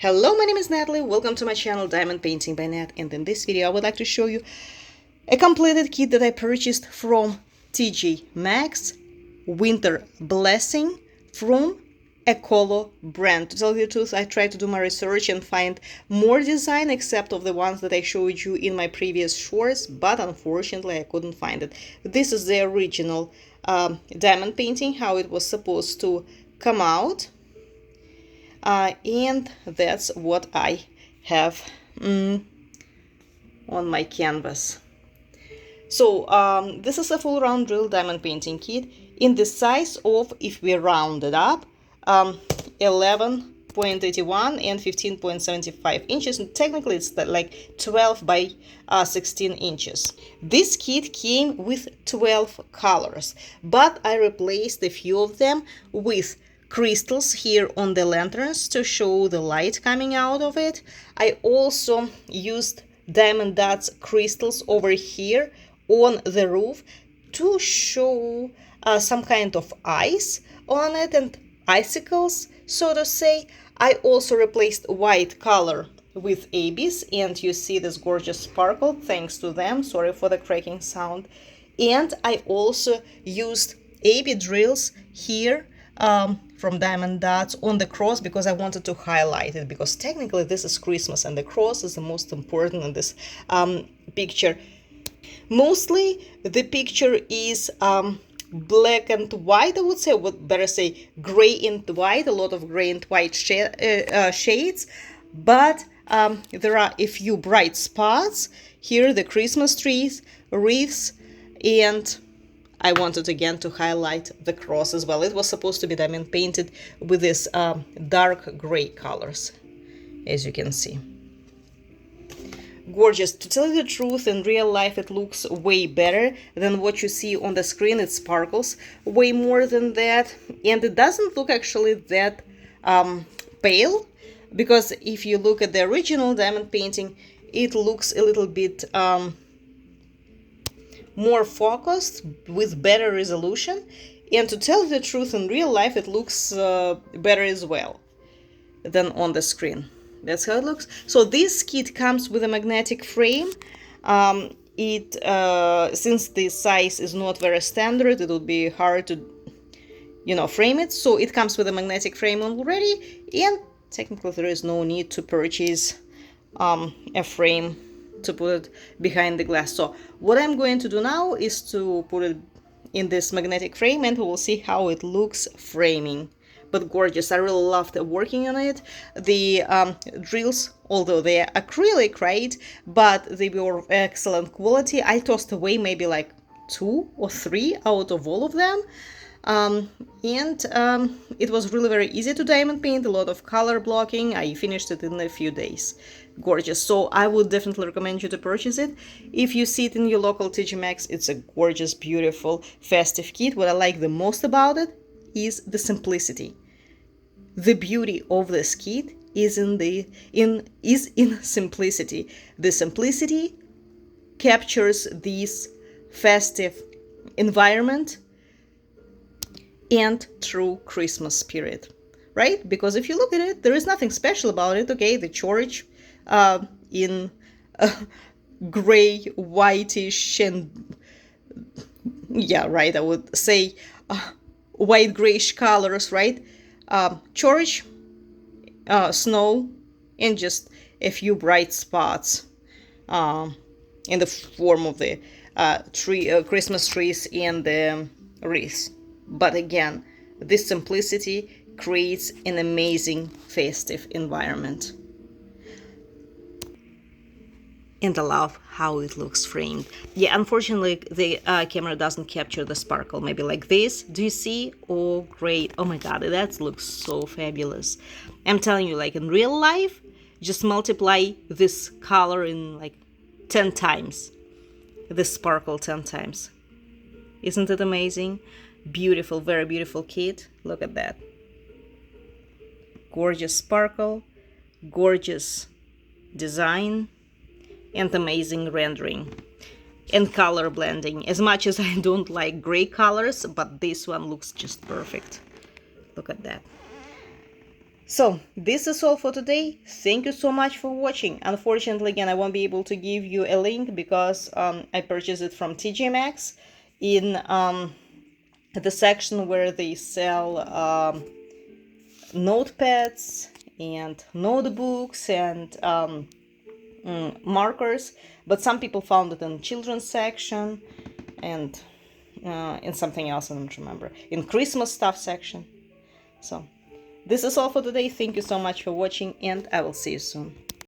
Hello, my name is Natalie. Welcome to my channel Diamond Painting by Nat, and in this video I would like to show you a completed kit that I purchased from TJ Maxx, Winter Blessing from Ecolo brand. To tell you the truth, I tried to do my research and find more design except of the ones that I showed you in my previous shorts, but unfortunately I couldn't find it. This is the original diamond painting, how it was supposed to come out. And that's what I have on my canvas. So this is a full round drill diamond painting kit in the size of, if we round it up, 11.81 and 15.75 inches, and technically it's like 12 by 16 inches. This kit came with 12 colors, but I replaced a few of them with crystals here on the lanterns to show the light coming out of it. I also used diamond dots crystals over here on the roof to show some kind of ice on it and icicles, so to say. I also replaced white color with ABs, and you see this gorgeous sparkle thanks to them. Sorry for the cracking sound. And I also used AB drills here from diamond dots on the cross because I wanted to highlight it, because technically this is Christmas and the cross is the most important in this picture. Mostly the picture is black and white, I would say, would better say gray and white, a lot of gray and white shades, but there are a few bright spots here, the Christmas trees, wreaths, and I wanted again to highlight the cross as well. It was supposed to be diamond painted with this dark gray colors, as you can see. Gorgeous. To tell you the truth, in real life it looks way better than what you see on the screen. It sparkles way more than that, and it doesn't look actually that pale, because if you look at the original diamond painting, it looks a little bit more focused with better resolution. And to tell you the truth, in real life it looks better as well than on the screen. That's how it looks. So this kit comes with a magnetic frame. Since the size is not very standard, it would be hard to frame it. So it comes with a magnetic frame already, and technically there is no need to purchase a frame to put it behind the glass. So what I'm going to do now is to put it in this magnetic frame, and we will see how it looks framing. But gorgeous. I really loved working on it. The drills, although they are acrylic, right, but they were of excellent quality. I tossed away maybe like 2 or 3 out of all of them. It was really very easy to diamond paint, a lot of color blocking. I finished it in a few days. Gorgeous. So I would definitely recommend you to purchase it. If you see it in your local TJ Maxx, it's a gorgeous, beautiful, festive kit. What I like the most about it is the simplicity. The beauty of this kit is in simplicity. The simplicity captures this festive environment and true Christmas spirit, right? Because if you look at it, there is nothing special about it. Okay, the church in gray, whitish, and yeah, right, I would say white grayish colors, right? Church, snow, and just a few bright spots in the form of the Christmas trees and the wreaths. But again, this simplicity creates an amazing festive environment. And I love how it looks framed. Yeah, unfortunately, the camera doesn't capture the sparkle. Maybe like this. Do you see? Oh, great. Oh my God, that looks so fabulous. I'm telling you, like in real life, just multiply this color in like 10 times. This sparkle 10 times. Isn't it amazing? Beautiful, very beautiful kit. Look at that. Gorgeous sparkle, gorgeous design, and amazing rendering and color blending. As much as I don't like gray colors, but this one looks just perfect. Look at that. So this is all for today. Thank you so much for watching. Unfortunately, again, I won't be able to give you a link because I purchased it from TJ Maxx in the section where they sell notepads and notebooks and markers, but some people found it in children's section and in something else I don't remember, in Christmas stuff section. So this is all for today. Thank you so much for watching, and I will see you soon.